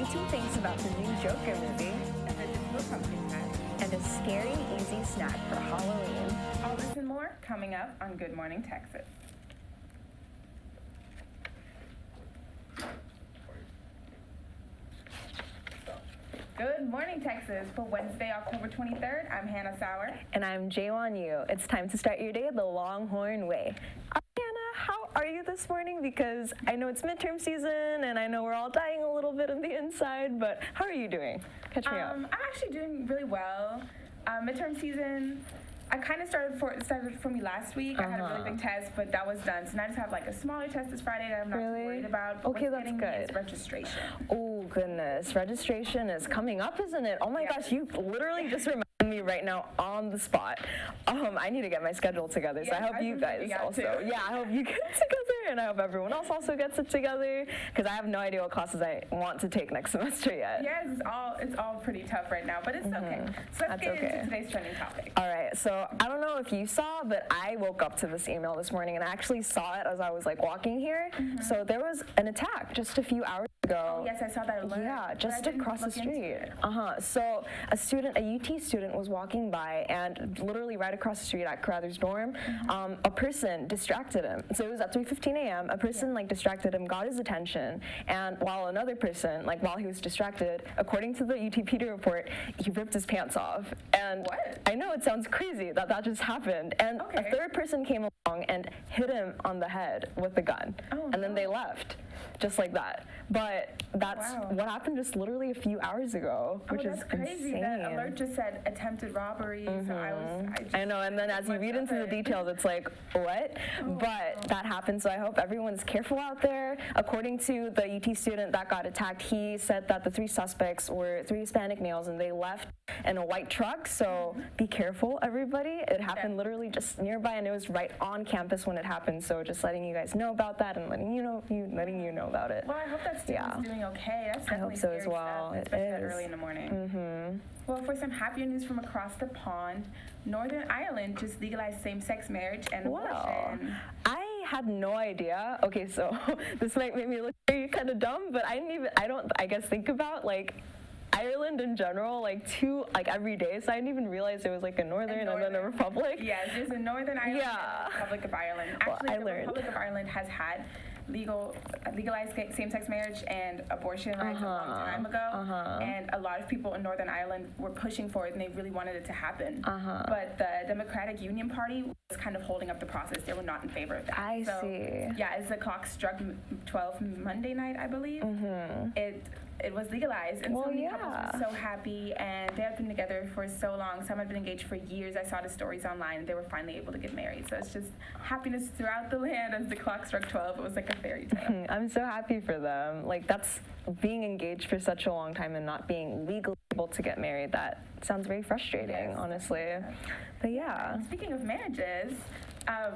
two things about the new Joker movie, a digital pumpkin patch, and a scary, easy snack for Halloween. all this and more coming up on Good Morning Texas. Good morning, Texas. For Wednesday, October 23rd, I'm Hannah Sauer. And I'm Jaywon Yu. It's time to start your day the Longhorn way. Hannah, how are you this morning? Because I know it's midterm season, and I know we're all dying a little bit on the inside, but how are you doing? Catch me up. I'm actually doing really well. Midterm season, I kind of started for me last week. I had a really big test, but that was done. So now I just have like a smaller test this Friday that I'm not too worried about. But Okay, what's that's getting me good. is registration. Oh, goodness. Registration is coming up, isn't it? Oh, my gosh. You literally just reminded me right now on the spot. I need to get my schedule together, so I hope you guys also. Yeah, I hope you get it together, and I hope everyone else also gets it together, because I have no idea what classes I want to take next semester yet. Yes, it's all pretty tough right now, but it's okay. So let's get into today's trending topic. All right, so I don't know if you saw, but I woke up to this email this morning, and I actually saw it as I was like walking here. So there was an attack just a few hours ago. Oh, yes, I saw that alert. Yeah, just across the street. So a UT student was walking by, and literally right across the street at Carruthers dorm, a person distracted him. So it was at 3:15 a.m. A person distracted him, got his attention, and while another person, while he was distracted, according to the UTPD report, he ripped his pants off. And what? I know it sounds crazy that just happened. And a third person came along and hit him on the head with the gun. And then they left, just like that. But that's what happened just literally a few hours ago, which is crazy. insane. That alert just said attempted robbery. So I know, and then as you read into the details, it's like, what? But that happened, so I hope everyone's careful out there. According to the UT student that got attacked, he said that the three suspects were three Hispanic males, and they left in a white truck, so be careful, everybody. It happened literally just nearby, and it was right on campus when it happened, so just letting you guys know about that and letting you know about it. Well, I hope that student's doing okay. That's definitely I hope so as well. Stuff, especially that early in the morning. Well, for some happier news from across the pond, Northern Ireland just legalized same-sex marriage and abortion. I had no idea. Okay, so this might make me look kind of dumb, but I don't think about Ireland in general, every day, so I didn't even realize there was a Northern and then a Republic. Yes, there's a Northern Ireland and the Republic of Ireland. Actually, the Republic of Ireland has had legalized same-sex marriage and abortion rights a long time ago, and a lot of people in Northern Ireland were pushing for it, and they really wanted it to happen. But the Democratic Union Party was kind of holding up the process. They were not in favor of that. I see. Yeah, as the clock struck 12 Monday night, I believe, it was legalized, and so many couples were so happy, and they had been together for so long. Some had been engaged for years. I saw the stories online, and they were finally able to get married. So it's just happiness throughout the land as the clock struck 12. It was like a fairy tale. I'm so happy for them. That's being engaged for such a long time and not being legally able to get married. That sounds very frustrating, honestly. But yeah. Speaking of marriages,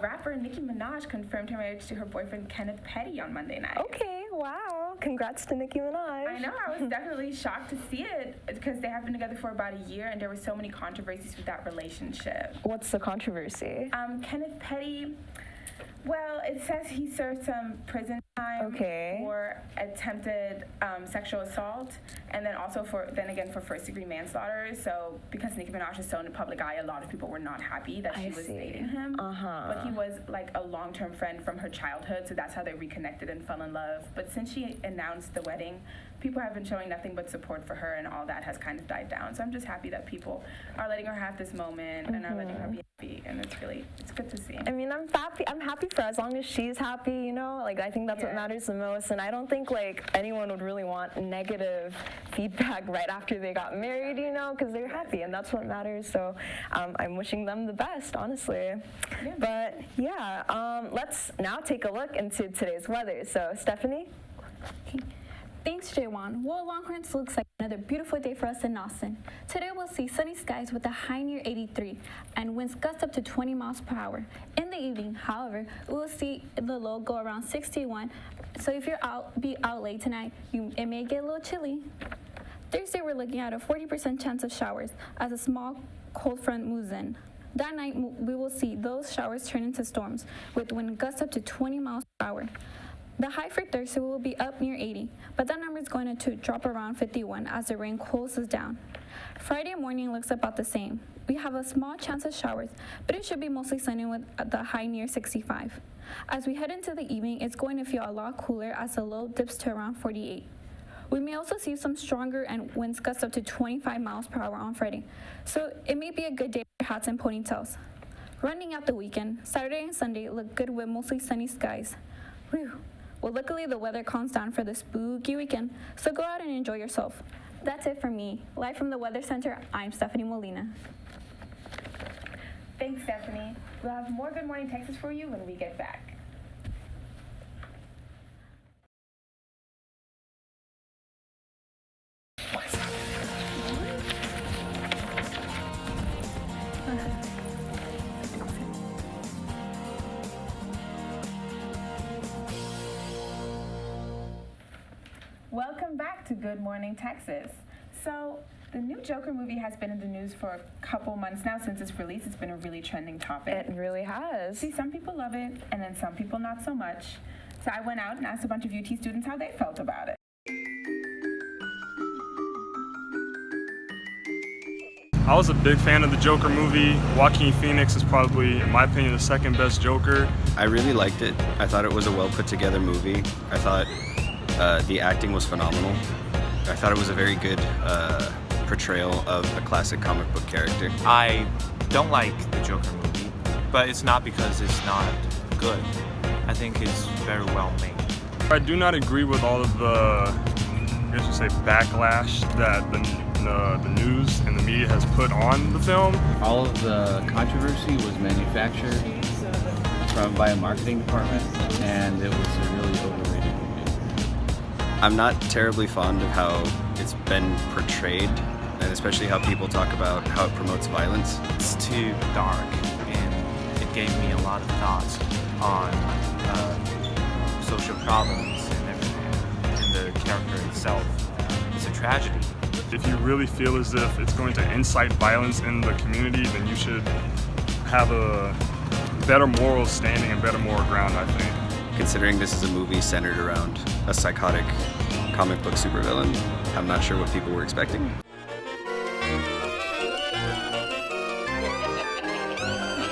rapper Nicki Minaj confirmed her marriage to her boyfriend Kenneth Petty on Monday night. Okay, wow. Congrats to Nicki Minaj. I know, I was definitely shocked to see it because they have been together for about a year and there were so many controversies with that relationship. What's the controversy? Kenneth Petty, well, it says he served some prison time for attempted sexual assault, and then also for first-degree manslaughter. So because Nicki Minaj is so in the public eye, a lot of people were not happy that she was dating him. But he was a long-term friend from her childhood, so that's how they reconnected and fell in love. But since she announced the wedding, people have been showing nothing but support for her, and all that has kind of died down. So I'm just happy that people are letting her have this moment and are letting her be happy, and it's good to see. I mean, I'm happy for her as long as she's happy, I think that's what matters the most, and I don't think anyone would really want negative feedback right after they got married, because they're happy, and that's what matters. So I'm wishing them the best, honestly. But let's now take a look into today's weather. So Stephanie? Thanks, Jaywon. Well, Longhorns looks like another beautiful day for us in Austin. Today we'll see sunny skies with a high near 83 and winds gust up to 20 miles per hour. In the evening, however, we'll see the low go around 61. So if you're out late tonight, it may get a little chilly. Thursday, we're looking at a 40% chance of showers as a small cold front moves in. That night, we will see those showers turn into storms with wind gusts up to 20 miles per hour. The high for Thursday will be up near 80, but that number is going to drop around 51 as the rain cools us down. Friday morning looks about the same. We have a small chance of showers, but it should be mostly sunny with the high near 65. As we head into the evening, it's going to feel a lot cooler as the low dips to around 48. We may also see some stronger and winds gust up to 25 miles per hour on Friday, so it may be a good day for hats and ponytails. Rounding out the weekend, Saturday and Sunday look good with mostly sunny skies. Whew. Well, luckily the weather calms down for the spooky weekend, so go out and enjoy yourself. That's it for me. Live from the Weather Center, I'm Stephanie Molina. Thanks, Stephanie. We'll have more Good Morning Texas for you when we get back. Welcome back to Good Morning Texas. So, the new Joker movie has been in the news for a couple months now since its release. It's been a really trending topic. It really has. See, some people love it, and then some people not so much. So I went out and asked a bunch of UT students how they felt about it. I was a big fan of the Joker movie. Joaquin Phoenix is probably, in my opinion, the second best Joker. I really liked it. I thought it was a well put together movie. I thought the acting was phenomenal. I thought it was a very good portrayal of a classic comic book character. I don't like the Joker movie, but it's not because it's not good. I think it's very well made. I do not agree with all of the, I guess you say, backlash that the news and the media has put on the film. All of the controversy was manufactured by a marketing department, and it was a really overrated movie. I'm not terribly fond of how it's been portrayed, and especially how people talk about how it promotes violence. It's too dark, and it gave me a lot of thoughts on social problems and everything, and the character itself. It's a tragedy. If you really feel as if it's going to incite violence in the community, then you should have a better moral standing and better moral ground, I think. Considering this is a movie centered around a psychotic comic book supervillain, I'm not sure what people were expecting.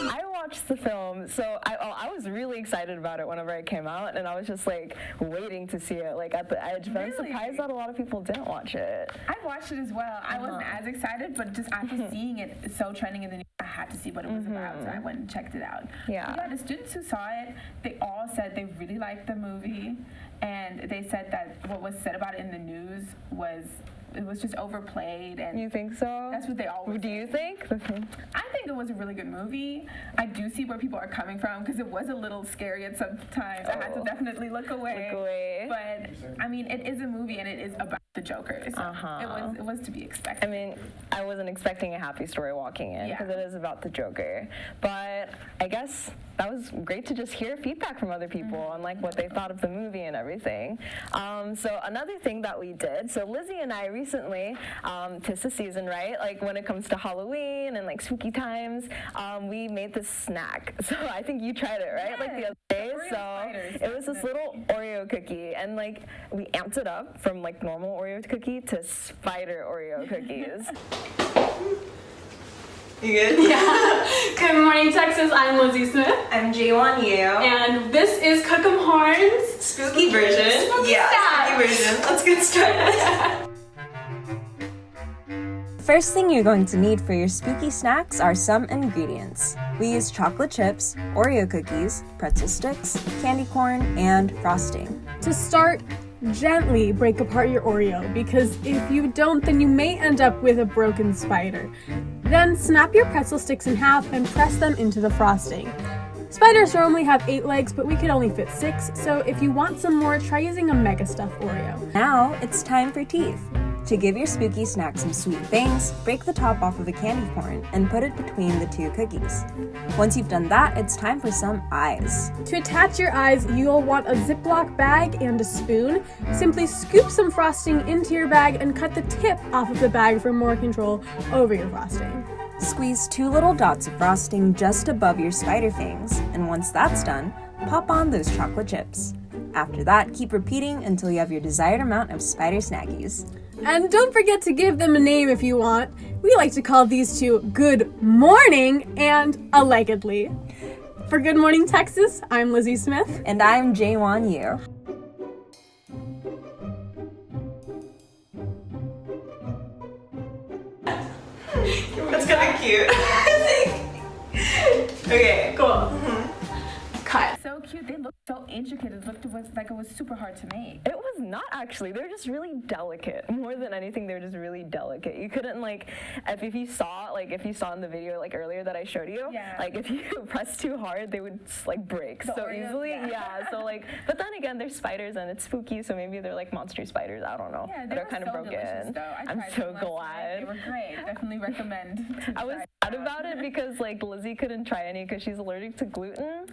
I watched the film, so I was really excited about it whenever it came out, and I was just like waiting to see it like at the edge, but I'm surprised that a lot of people didn't watch it. I watched it as well. I wasn't as excited, but just after seeing it so trending in the news, I had to see what it was about, so I went and checked it out. Yeah. The students who saw it, they all said they really liked the movie, and they said that what was said about it in the news was just overplayed. And you think so? That's what they all were Do you think? I think it was a really good movie. I do see where people are coming from because it was a little scary at some times. I had to definitely look away. But I mean, it is a movie and it is about the Joker. So it was to be expected. I mean, I wasn't expecting a happy story walking in because it is about the Joker. But I guess that was great to just hear feedback from other people on like what they thought of the movie and everything. So another thing that we did, so Lizzie and I recently, 'tis the season, right? Like when it comes to Halloween and like spooky times, we made this snack. So I think you tried it, right? Yes. Like the other day. Oreo So spiders. it was this little Oreo cookie, and like we amped it up from like normal Oreo cookie to spider Oreo cookies. You good? Yeah. Good morning, Texas. I'm Lizzie Smith. I'm J1 Yu. And this is Cook 'em Horns. Spooky version. Spooky yeah, snacks. spooky version. Let's get started. First thing you're going to need for your spooky snacks are some ingredients. We use chocolate chips, Oreo cookies, pretzel sticks, candy corn, and frosting. To start, gently break apart your Oreo, because if you don't, then you may end up with a broken spider. Then snap your pretzel sticks in half and press them into the frosting. Spiders normally have 8 legs, but we could only fit 6, so if you want some more, try using a Mega Stuffed Oreo. Now it's time for teeth. To give your spooky snack some sweet bangs, break the top off of a candy corn and put it between the 2 cookies. Once you've done that, it's time for some eyes. To attach your eyes, you'll want a Ziploc bag and a spoon. Simply scoop some frosting into your bag and cut the tip off of the bag for more control over your frosting. Squeeze 2 little dots of frosting just above your spider fangs, and once that's done, pop on those chocolate chips. After that, keep repeating until you have your desired amount of spider snackies. And don't forget to give them a name if you want. We like to call these two Good Morning and Allegedly. For Good Morning Texas, I'm Lizzie Smith. And I'm Jaewon Yu. That's kind of cute. Okay, cool. Cut. So cute. They looked so intricate. It looked like it was super hard to make. It was not actually. They're just really delicate. More than anything, they're just really delicate. You couldn't like, if you saw in the video like earlier that I showed you, like if you press too hard, they would like break so easily. Yeah. So like, but then again, they're spiders and it's spooky, so maybe they're like monster spiders. I don't know. Yeah, they're kind of broken. Delicious, though. I'm so glad. They were great. Definitely recommend. I was sad about it because like Lizzie couldn't try any because she's allergic to gluten,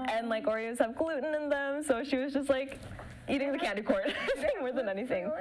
and like Oreos have gluten in them, so she was just like eating the candy corn more than anything.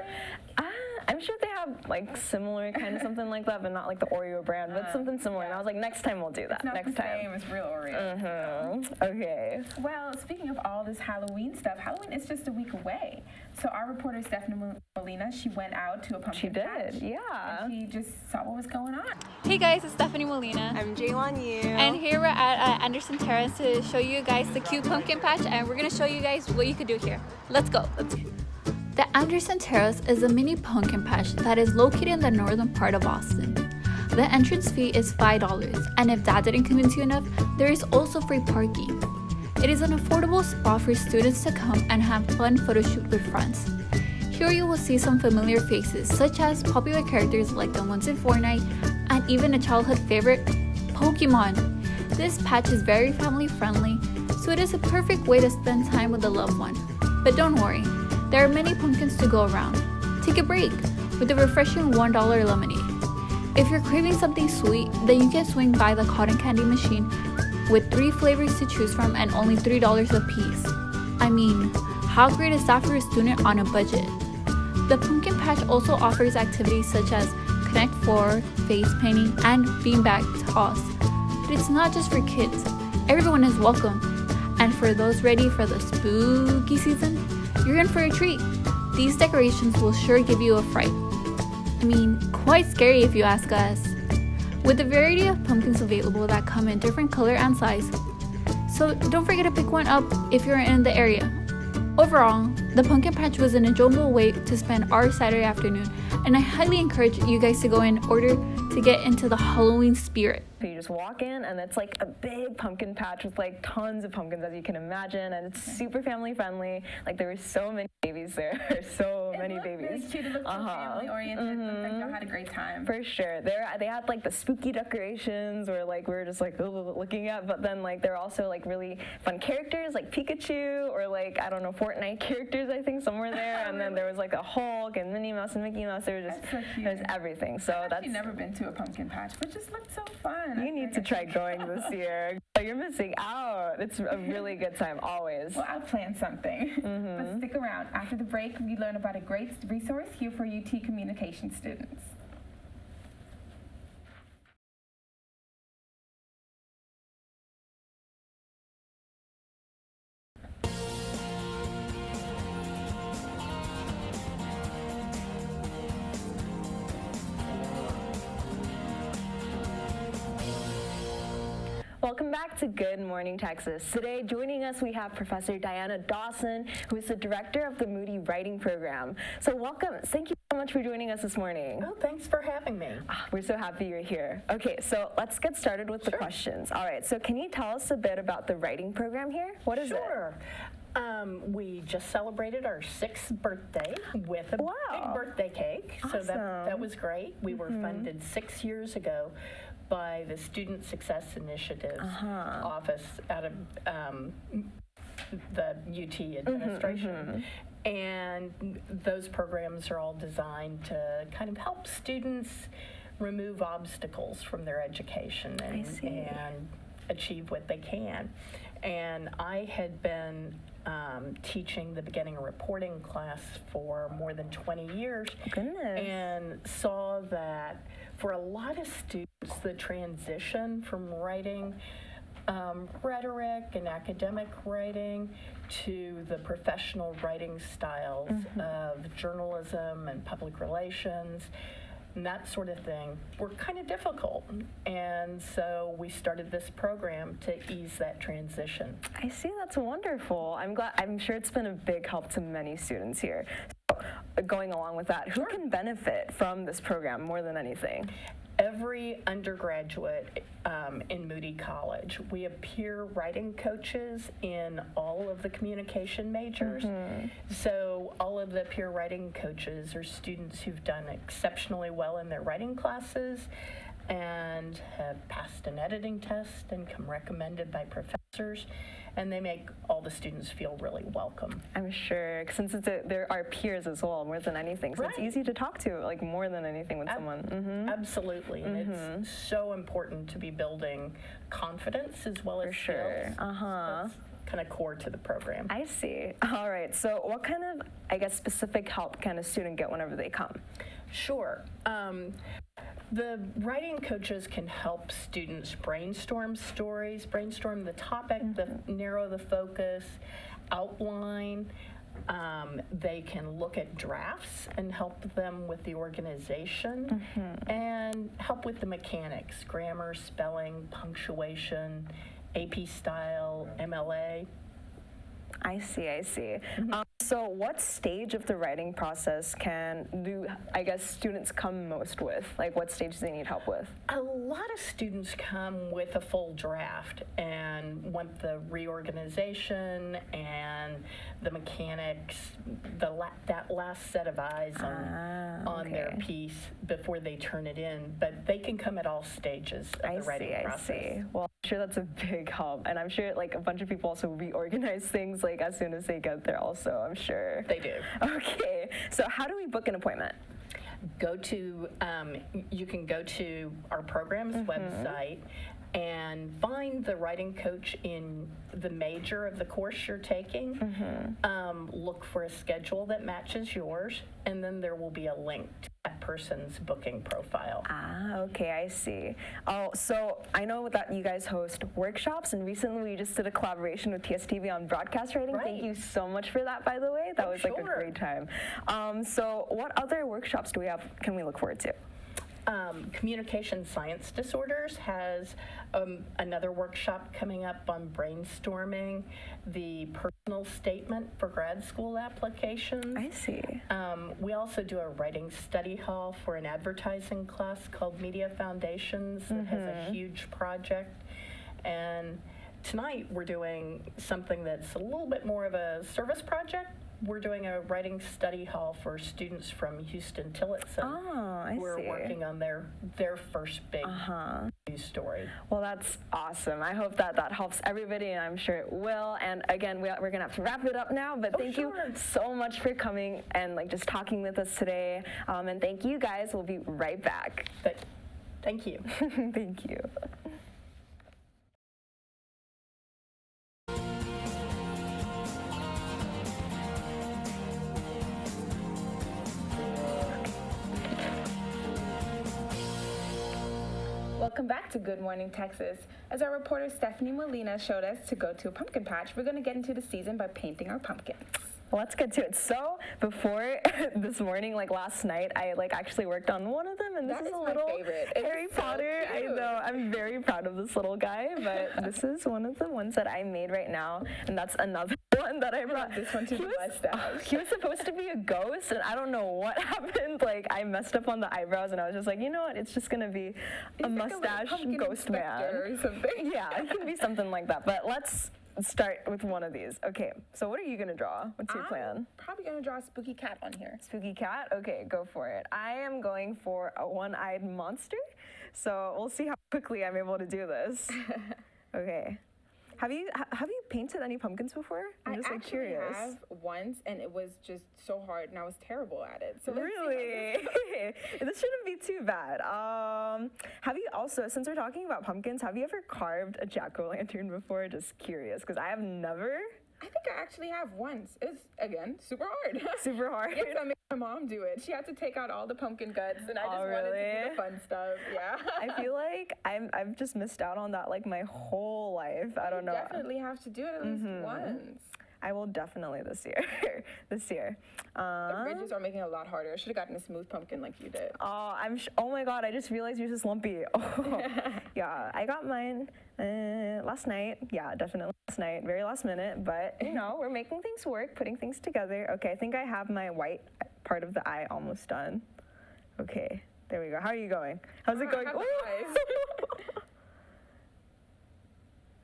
I'm sure they have like similar kind of something like that, but not like the Oreo brand, but something similar. And I was like, next time we'll do that. It's not next the time. same as real Oreo. Okay. Well, speaking of all this Halloween stuff, Halloween is just a week away. So our reporter Stephanie Molina, she went out to a pumpkin patch. Yeah. And she just saw what was going on. Hey guys, it's Stephanie Molina. I'm Jaewon Yu. And here we're at Anderson Terrace to show you guys the cute pumpkin patch, and we're gonna show you guys what you could do here. Let's go. The Anderson Terrace is a mini pumpkin patch that is located in the northern part of Austin. The entrance fee is $5, and if that didn't convince you enough, there is also free parking. It is an affordable spot for students to come and have fun photo shoot with friends. Here you will see some familiar faces, such as popular characters like the ones in Fortnite, and even a childhood favorite, Pokemon. This patch is very family friendly, so it is a perfect way to spend time with a loved one. But don't worry, there are many pumpkins to go around. Take a break with the refreshing $1 lemonade. If you're craving something sweet, then you can swing by the cotton candy machine with 3 flavors to choose from and only $3 a piece. I mean, how great is that for a student on a budget? The pumpkin patch also offers activities such as Connect 4, face painting, and beanbag toss. But it's not just for kids. Everyone is welcome. And for those ready for the spooky season, you're in for a treat. These decorations will sure give you a fright. I mean, quite scary if you ask us. With a variety of pumpkins available that come in different color and size. So don't forget to pick one up if you're in the area. Overall, the pumpkin patch was an enjoyable way to spend our Saturday afternoon, and I highly encourage you guys to go in order to get into the Halloween spirit. So you just walk in and it's like a big pumpkin patch with like tons of pumpkins as you can imagine, and it's super family friendly. Like there were so many babies there, so many babies. Really cute. It looked so family oriented. It looked like y'all had a great time. For sure. They had like the spooky decorations or like we were just like looking at, but then like there are also like really fun characters like Pikachu or like I don't know, Fortnite characters I think somewhere there, and then there was like a Hulk and Minnie Mouse and Mickey Mouse. There was just there was everything. So I've actually never been to a pumpkin patch, but just looked so fun. You need to try going this year. You're missing out. It's a really good time, always. Well, I'll plan something. But stick around. After the break, we learn about a great resource here for UT communication students. Welcome back to Good Morning Texas. Today, joining us, we have Professor Diana Dawson, who is the director of the Moody Writing Program. So welcome. Thank you so much for joining us this morning. Oh, thanks for having me. We're so happy you're here. Okay, so let's get started with the questions. All right, so can you tell us a bit about the writing program here? What is it? Sure. We just celebrated our 6th birthday with a big birthday cake. Awesome. So that was great. We were funded 6 years ago by the Student Success Initiative office out of the UT administration. And those programs are all designed to kind of help students remove obstacles from their education and achieve what they can. And I had been teaching the beginning reporting class for more than 20 years. And saw that for a lot of students, the transition from writing rhetoric and academic writing to the professional writing styles of journalism and public relations and that sort of thing were kind of difficult. And so we started this program to ease that transition. I see, that's wonderful. I'm sure it's been a big help to many students here. So, going along with that, who can benefit from this program more than anything? Every undergraduate in Moody College. We have peer writing coaches in all of the communication majors. So all of the peer writing coaches are students who've done exceptionally well in their writing classes and have passed an editing test and come recommended by professors. And they make all the students feel really welcome. I'm sure, since there are peers as well, more than anything. So it's easy to talk to, like more than anything with someone. Absolutely, and it's so important to be building confidence as well as skills. That's kind of core to the program. I see. All right, so what kind of, I guess, specific help can a student get whenever they come? Sure. The writing coaches can help students brainstorm stories, brainstorm the topic, narrow the focus, outline. They can look at drafts and help them with the organization and help with the mechanics, grammar, spelling, punctuation, AP style, MLA. I see. So what stage of the writing process I guess, students come most with? Like what stage do they need help with? A lot of students come with a full draft and want the reorganization and the mechanics, that last set of eyes on their piece before they turn it in. But they can come at all stages of the writing process. I see. Well, I'm sure that's a big help. And I'm sure like a bunch of people also reorganize things like as soon as they get there also, I'm sure. They do. Okay, so how do we book an appointment? You can go to our program's website and find the writing coach in the major of the course you're taking. Look for a schedule that matches yours, and then there will be a link to that person's booking profile. Okay, I see. Oh, so I know that you guys host workshops, and recently we just did a collaboration with TSTV on broadcast writing. Thank you so much for that, by the way. That was like a great time. So what other workshops can we look forward to? Communication Science Disorders has another workshop coming up on brainstorming the personal statement for grad school applications. I see. We also do a writing study hall for an advertising class called Media Foundations that has a huge project. And tonight we're doing something that's a little bit more of a service project. We're doing a writing study hall for students from Houston Tillotson. who are working on their first big news story. Well, that's awesome. I hope that helps everybody, and I'm sure it will. And again, we're going to have to wrap it up now, but thank you so much for coming and just talking with us today. And thank you guys. We'll be right back. Thank you. Thank you. Welcome back to Good Morning Texas. As our reporter Stephanie Molina showed us to go to a pumpkin patch, we're going to get into the season by painting our pumpkins. Let's get to it. So before this morning, last night, I actually worked on one of them, and this is a little Harry Potter. I know, I'm very proud of this little guy, but this is one of the ones that I made right now, and that's another one that I brought. This one to the mustache. He was supposed to be a ghost, and I don't know what happened. I messed up on the eyebrows, and I was just like, you know what? It's just gonna be a mustache ghost man. Or something. Yeah, it can be something like that. But let's start with one of these. Okay, so what are you gonna draw? What's your plan? I'm probably gonna draw a spooky cat on here. Spooky cat? Okay, go for it. I am going for a one-eyed monster, so we'll see how quickly I'm able to do this. Okay. Have you painted any pumpkins before? I'm just curious. I have once, and it was just so hard, and I was terrible at it. So really? This shouldn't be too bad. Have you also, since we're talking about pumpkins, have you ever carved a jack-o'-lantern before? Just curious, because I have never. I think I actually have once. It's, again, super hard. Super hard? Yes, I made my mom do it. She had to take out all the pumpkin guts, and I just wanted to do the fun stuff. Yeah. I feel like I've just missed out on that like my whole life. I don't know. You definitely have to do it at least once. I will definitely this year. This year. The ridges are making it a lot harder. I should have gotten a smooth pumpkin like you did. Oh, oh my god! I just realized yours is lumpy. Oh, yeah. I got mine last night. Yeah, definitely last night. Very last minute, but you know, we're making things work, putting things together. Okay, I think I have my white part of the eye almost done. Okay, there we go. How are you going? How's it going?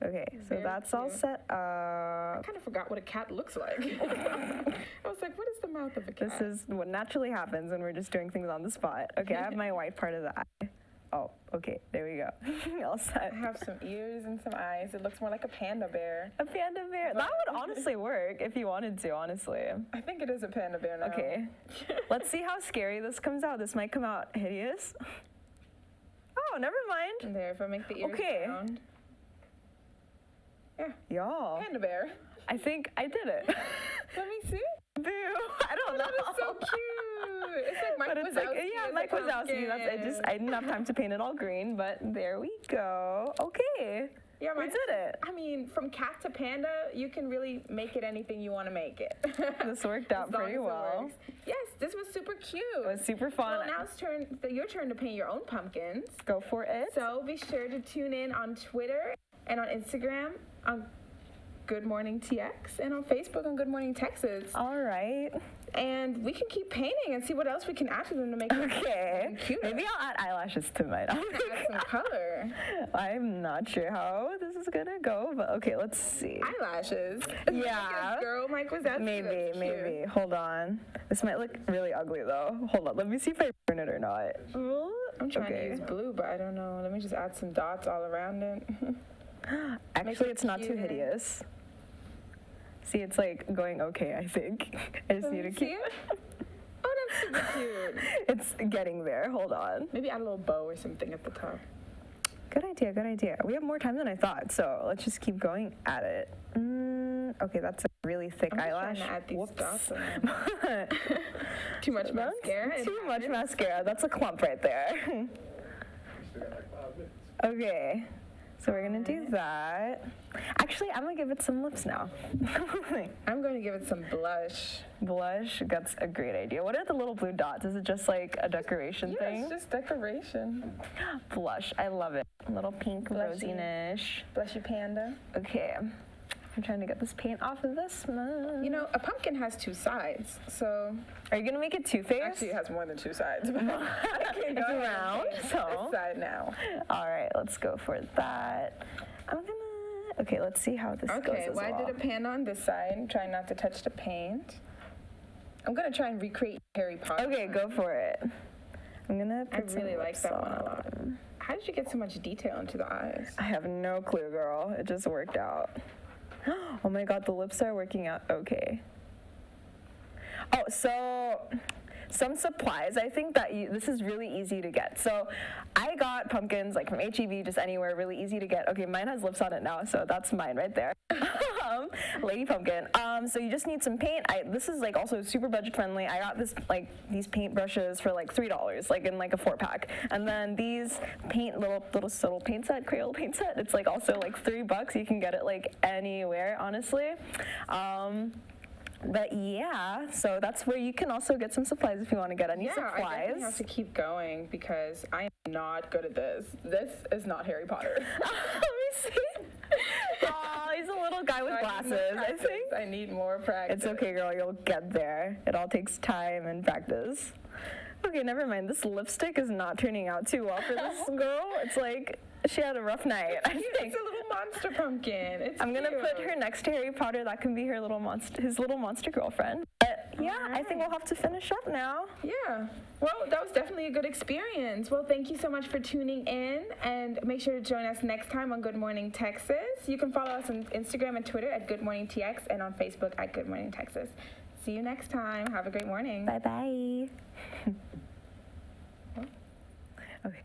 Okay, so Very that's all cute. set up. I kind of forgot what a cat looks like. I was like, what is the mouth of a cat? This is what naturally happens when we're just doing things on the spot. Okay, I have my white part of the eye. Oh, okay, there we go. All set. I have some ears and some eyes. It looks more like a panda bear. A panda bear. That would honestly work if you wanted to, honestly. I think it is a panda bear now. Okay. Let's see how scary this comes out. This might come out hideous. Oh, never mind. And there, if I make the ears round. Yeah. Y'all. Panda bear. I think I did it. Let me see. Boo. I don't know. That is so cute. It's like Mike Wazowski. Yeah, Mike Wazowski. I didn't have time to paint it all green, but there we go. Okay. Yeah, we did it. I mean, from cat to panda, you can really make it anything you want to make it. This worked out pretty well. Yes, this was super cute. It was super fun. Well, now it's your turn to paint your own pumpkins. Go for it. So be sure to tune in on Twitter and on Instagram on Good Morning TX and on Facebook on Good Morning Texas. All right. And we can keep painting and see what else we can add to them to make them cute. Maybe I'll add eyelashes to mine. Add some color. I'm not sure how this is gonna go, but okay, let's see. Eyelashes. Yeah. Girl, Mike was that. Maybe. Hold on. This might look really ugly though. Hold on. Let me see if I burn it or not. I'm trying to use blue, but I don't know. Let me just add some dots all around it. Actually, it's not too hideous. See, it's like going okay, I think. I just need to keep it. Oh, that's super cute. It's getting there. Hold on. Maybe add a little bow or something at the top. Good idea. We have more time than I thought, so let's just keep going at it. Okay, that's a really thick eyelash. I'm trying to add these dots on. Too much mascara? Too much mascara. That's a clump right there. Okay. So we're gonna do that. Actually, I'm gonna give it some lips now. I'm gonna give it some blush. Blush? That's a great idea. What are the little blue dots? Is it just like a decoration thing? Yeah, it's just decoration. Blush, I love it. A little pink rosiness. Blushy panda. Okay. I'm trying to get this paint off of this one. You know, a pumpkin has two sides, so... Are you gonna make it two-faced? Actually, it has more than two sides. It's round, so... This side now. All right, let's go for that. Okay, let's see how this goes as well. I did a pan on this side, trying not to touch the paint. I'm gonna try and recreate Harry Potter. Okay, go for it. I'm gonna put I really like that one a lot. How did you get so much detail into the eyes? I have no clue, girl. It just worked out. Oh my god, the lips are working out okay. Oh, so some supplies. I think that this is really easy to get. So I got pumpkins like from H-E-B, just anywhere, really easy to get. Okay, mine has lips on it now, so that's mine right there. Lady Pumpkin. So you just need some paint. This is like also super budget friendly. I got these paint brushes for like $3, like in like a 4-pack. And then these little paint set, Crayola paint set. It's like also like $3. You can get it like anywhere, honestly. But yeah, so that's where you can also get some supplies if you want to get any supplies. I definitely have to keep going because I am not good at this. This is not Harry Potter. Let me see. Oh, he's a little guy with glasses, I think. I need more practice. It's okay, girl. You'll get there. It all takes time and practice. Okay, never mind. This lipstick is not turning out too well for this girl. It's like she had a rough night, I think. It's a little monster pumpkin. I'm going to put her next to Harry Potter. That can be her his little monster girlfriend. But yeah, I think we'll have to finish up now. Yeah. Well, that was definitely a good experience. Well, thank you so much for tuning in, and make sure to join us next time on Good Morning Texas. You can follow us on Instagram and Twitter at Good Morning TX and on Facebook at Good Morning Texas. See you next time. Have a great morning. Bye-bye. Okay.